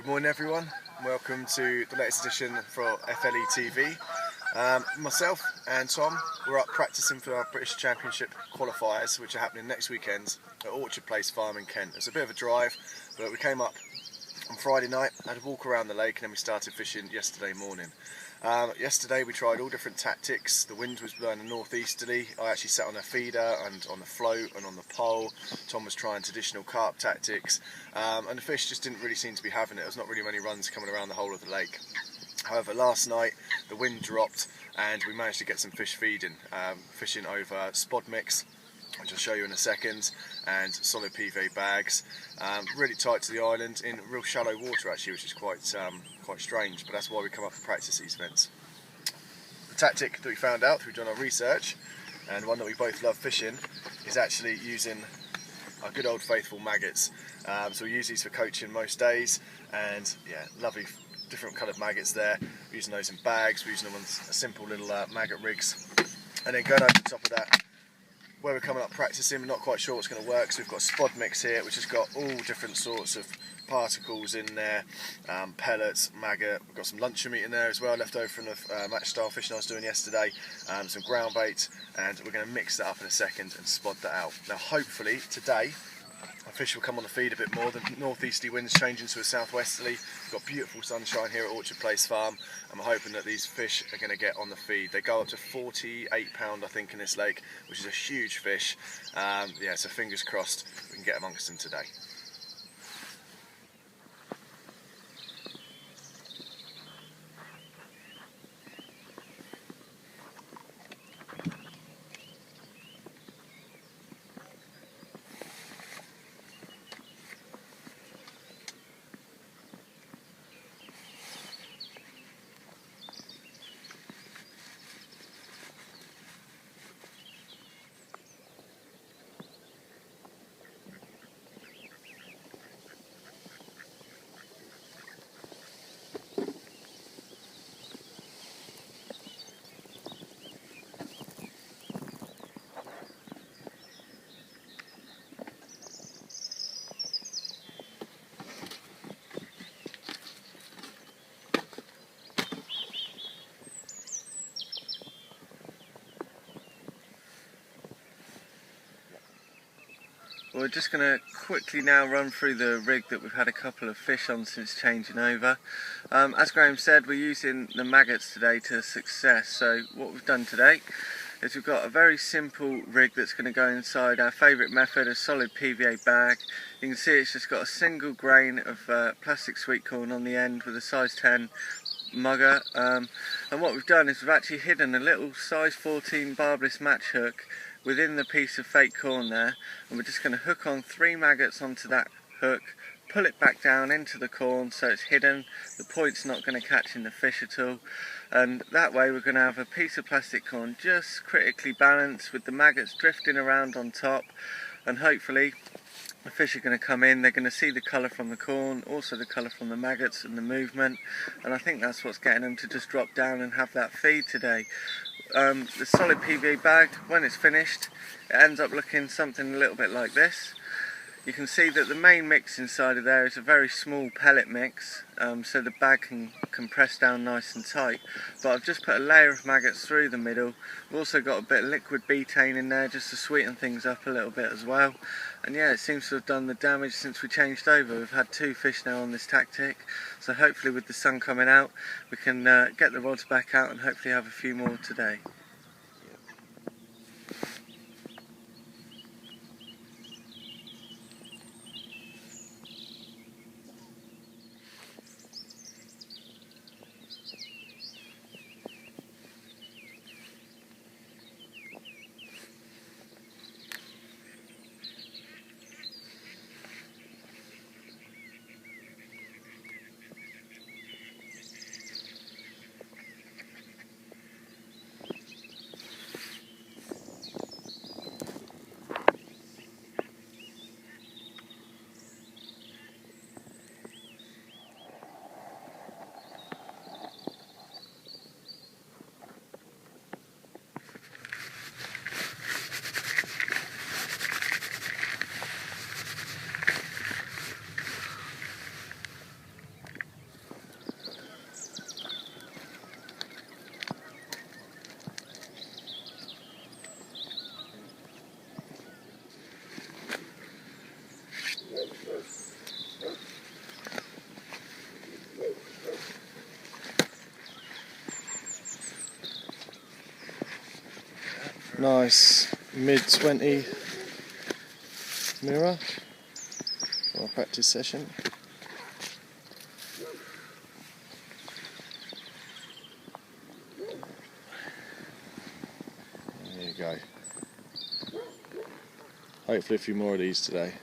morning everyone, welcome to the latest edition for FLE TV. Myself and Tom, we're up practicing for our British Championship qualifiers, which are happening next weekend at Orchard Place Farm in Kent. It's a bit of a drive, but we came up on Friday night, had a walk around the lake, and then we started fishing yesterday morning. Yesterday we tried all different tactics. The wind was blowing northeasterly. I actually sat on a feeder and on the float and on the pole. Tom was trying traditional carp tactics, and the fish just didn't really seem to be having it. There was not really many runs coming around the whole of the lake. However, last night the wind dropped and we managed to get some fish feeding, fishing over spod mix, which I'll show you in a second, and solid PVA bags, really tight to the island in real shallow water actually, which is quite strange, but that's why we come up and practice these events. The tactic that we found out through doing our research, and one that we both love fishing, is actually using our good old faithful maggots. So we use these for coaching most days, and yeah, lovely different coloured maggots there. We're using those in bags, we're using them on simple little maggot rigs, and then going over the top of that, where we're coming up practicing, we're not quite sure what's going to work, so we've got a spod mix here which has got all different sorts of particles in there, pellets, maggot, we've got some luncheon meat in there as well, left over from the match style fishing I was doing yesterday, some ground bait, and we're going to mix that up in a second and spod that out. Now hopefully today our fish will come on the feed a bit more. The northeasterly wind's changing to a southwesterly. We've got beautiful sunshine here at Orchard Place Farm, and we're hoping that these fish are going to get on the feed. They go up to 48 pound I think in this lake, which is a huge fish. Yeah, so fingers crossed we can get amongst them today. We're just going to quickly now run through the rig that we've had a couple of fish on since changing over. As Graham said, we're using the maggots today to success. So what we've done today is we've got a very simple rig that's going to go inside our favourite method, a solid PVA bag. You can see it's just got a single grain of plastic sweet corn on the end with a size 10 mugger, and what we've done is we've actually hidden a little size 14 barbless match hook within the piece of fake corn there, and we're just going to hook on 3 maggots onto that hook, pull it back down into the corn so it's hidden, the point's not going to catch in the fish at all, and that way we're going to have a piece of plastic corn just critically balanced with the maggots drifting around on top, and hopefully the fish are going to come in, they're going to see the colour from the corn, also the colour from the maggots and the movement, and I think that's what's getting them to just drop down and have that feed today. The solid PVA bag, when it's finished, it ends up looking something a little bit like this. You can see that the main mix inside of there is a very small pellet mix, so the bag can compress down nice and tight, but I've just put a layer of maggots through the middle. We've also got a bit of liquid betaine in there just to sweeten things up a little bit as well, and yeah, it seems to have done the damage since we changed over. We've had 2 fish now on this tactic, so hopefully with the sun coming out we can get the rods back out and hopefully have a few more today. Nice mid-20 mirror for our practice session. There you go. Hopefully a few more of these today.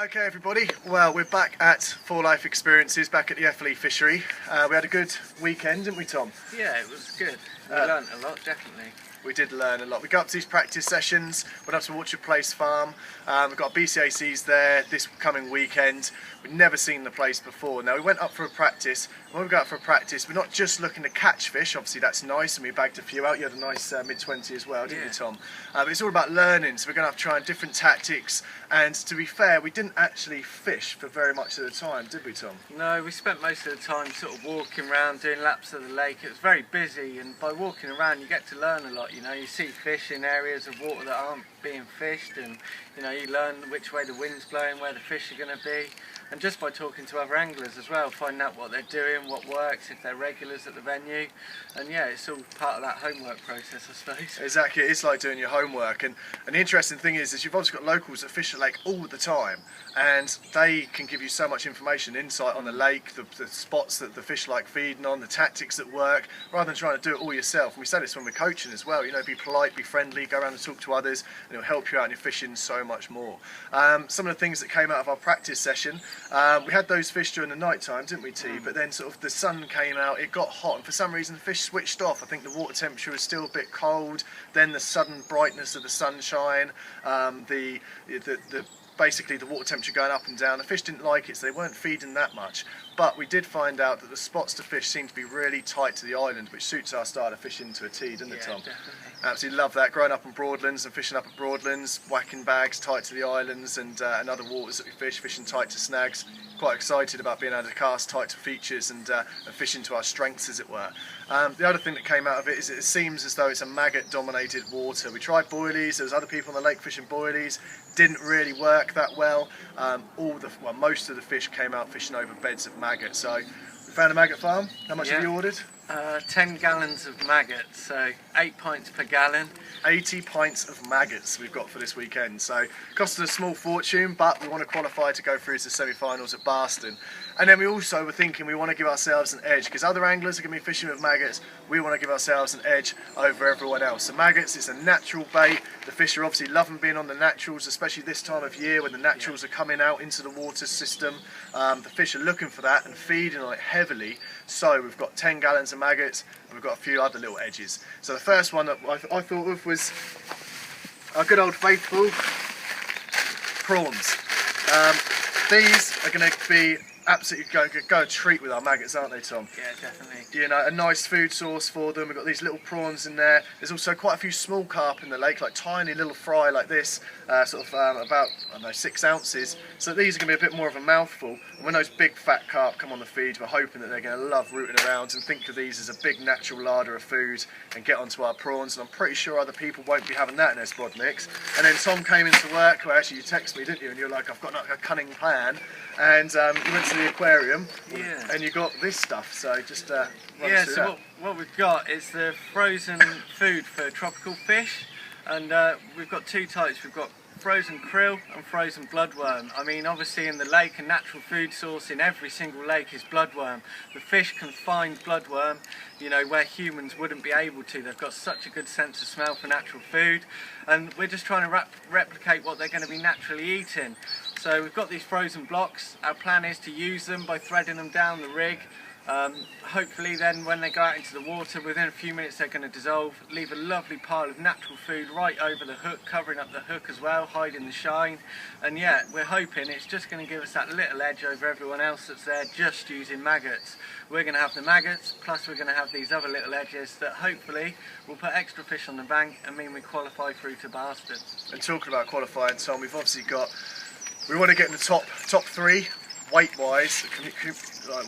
Okay everybody, well we're back at 4 Life Experiences, back at the FLE fishery. We had a good weekend, didn't we Tom? Yeah, it was good. We learnt a lot, definitely. We did learn a lot. We got up to these practice sessions, went up to Orchard Place Farm. We've got BCACs there this coming weekend. We'd never seen the place before. Now we went up for a practice. When we go up for a practice, we're not just looking to catch fish, obviously that's nice, and we bagged a few out. You had a nice mid-20 as well, didn't you Tom? But it's all about learning, so we're going to have to try different tactics, and to be fair, we didn't actually fish for very much of the time, did we Tom? No, we spent most of the time sort of walking around, doing laps of the lake. It was very busy, and by walking around you get to learn a lot, you know. You see fish in areas of water that aren't being fished, and you know, you learn which way the wind's blowing, where the fish are going to be, and just by talking to other anglers as well, finding out what they're doing, what works, if they're regulars at the venue, and yeah, it's all part of that homework process, I suppose. Exactly, it's like doing your homework, and the interesting thing is you've obviously got locals that fish the lake all the time, and they can give you so much information, insight on the lake, the spots that the fish like feeding on, the tactics that work, rather than trying to do it all yourself. And we say this when we're coaching as well, you know, be polite, be friendly, go around and talk to others, and it'll help you out in your fishing so much more. Some of the things that came out of our practice session, we had those fish during the night time, didn't we T? But then sort of the sun came out, it got hot, and for some reason the fish switched off. I think the water temperature was still a bit cold, then the sudden brightness of the sunshine, basically the water temperature going up and down. The fish didn't like it, so they weren't feeding that much. But we did find out that the spots to fish seem to be really tight to the island, which suits our style of fishing to a T, doesn't it, Tom? Definitely. Absolutely love that. Growing up on Broadlands and fishing up at Broadlands, whacking bags tight to the islands and other waters that we fish, fishing tight to snags. Quite excited about being able to cast tight to features and fishing to our strengths, as it were. The other thing that came out of it is it seems as though it's a maggot-dominated water. We tried boilies. There was other people on the lake fishing boilies. Didn't really work that well. Most of the fish came out fishing over beds of maggots. So we found a maggot farm. How much have you ordered? 10 gallons of maggots, so 8 pints per gallon. 80 pints of maggots we've got for this weekend. So it cost us a small fortune, but we want to qualify to go through to the semi-finals at Barston. And then we also were thinking we want to give ourselves an edge, because other anglers are going to be fishing with maggots. We want to give ourselves an edge over everyone else. So maggots is a natural bait. The fish are obviously loving being on the naturals, especially this time of year when the naturals are coming out into the water system. The fish are looking for that and feeding on it heavily. So we've got 10 gallons of maggots, and we've got a few other little edges. So the first one that I thought of was our good old faithful prawns. These are going to be absolutely go a treat with our maggots, aren't they, Tom? Yeah, definitely. You know, a nice food source for them. We've got these little prawns in there. There's also quite a few small carp in the lake, like tiny little fry like this, about, I don't know, 6 ounces. So these are going to be a bit more of a mouthful. And when those big fat carp come on the feed, we're hoping that they're going to love rooting around and think of these as a big natural larder of food and get onto our prawns. And I'm pretty sure other people won't be having that in their spod mix. And then Tom came into work, well actually you texted me, didn't you? And you're like, I've got a cunning plan. And you went to the aquarium, and you got this stuff, so just run us through that. What we've got is the frozen food for tropical fish, and we've got 2 types. We've got frozen krill and frozen bloodworm. I mean, obviously in the lake, a natural food source in every single lake is bloodworm. The fish can find bloodworm, you know, where humans wouldn't be able to. They've got such a good sense of smell for natural food, and we're just trying to replicate what they're going to be naturally eating. So we've got these frozen blocks. Our plan is to use them by threading them down the rig. Hopefully then when they go out into the water, within a few minutes they're going to dissolve, leave a lovely pile of natural food right over the hook, covering up the hook as well, hiding the shine. And yeah, we're hoping it's just going to give us that little edge over everyone else that's there just using maggots. We're going to have the maggots, plus we're going to have these other little edges that hopefully will put extra fish on the bank and mean we qualify through to Barston. And talking about qualifying, Tom, we've obviously got, we want to get in the top 3 weight-wise,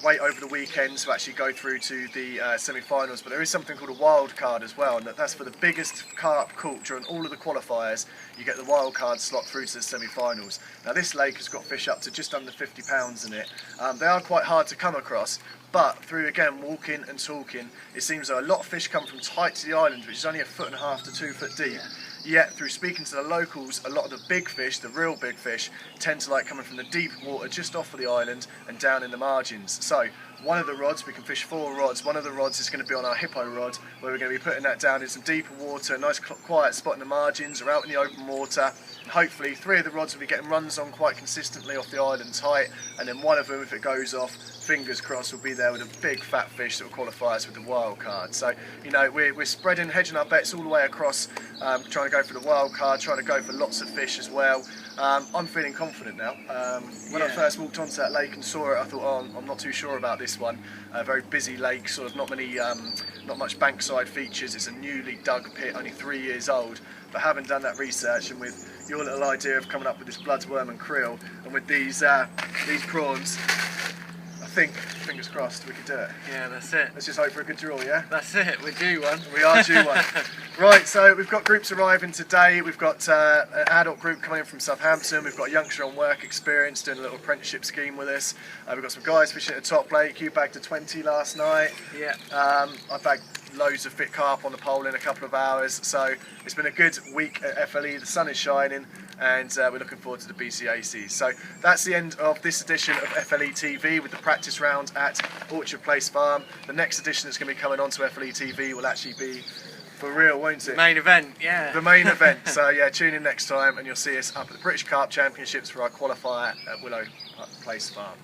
wait over the weekend to actually go through to the semi-finals, but there is something called a wild card as well, and that's for the biggest carp caught during all of the qualifiers. You get the wild card slot through to the semi-finals. Now this lake has got fish up to just under 50 pounds in it. They are quite hard to come across, but through again walking and talking, it seems that a lot of fish come from tight to the island, which is only 1.5 to 2 foot deep. Yet through speaking to the locals, a lot of the big fish, the real big fish, tend to like coming from the deep water just off of the island and down in the margins. So one of the rods, we can fish 4 rods. One of the rods is going to be on our hippo rod, where we're going to be putting that down in some deeper water, a nice quiet spot in the margins or out in the open water. Hopefully 3 of the rods will be getting runs on quite consistently off the island's height, and then one of them, if it goes off, fingers crossed, will be there with a big fat fish that will qualify us with the wild card. So, you know, we're spreading, hedging our bets all the way across, trying to go for the wild card, trying to go for lots of fish as well. I'm feeling confident now. When I first walked onto that lake and saw it, I thought, oh, I'm not too sure about this one. A very busy lake, sort of not much bankside features. It's a newly dug pit, only 3 years old. But having done that research, and with your little idea of coming up with this bloodworm and krill, and with these prawns, I think, fingers crossed, we could do it. Yeah, that's it. Let's just hope for a good draw, yeah? That's it, we're due one. We are due one. Right, so we've got groups arriving today. We've got an adult group coming in from Southampton. We've got a youngster on work experience doing a little apprenticeship scheme with us. We've got some guys fishing at the top lake. You bagged a 20 last night. Yeah. I bagged loads of fit carp on the pole in a couple of hours. So it's been a good week at FLE. The sun is shining, and we're looking forward to the BCAC. So that's the end of this edition of FLE TV with the practice round at Orchard Place Farm. The next edition that's going to be coming onto FLE TV will actually be for real, won't it? Main event, yeah. The main event. So yeah, tune in next time and you'll see us up at the British Carp Championships for our qualifier at Willow Place Farm.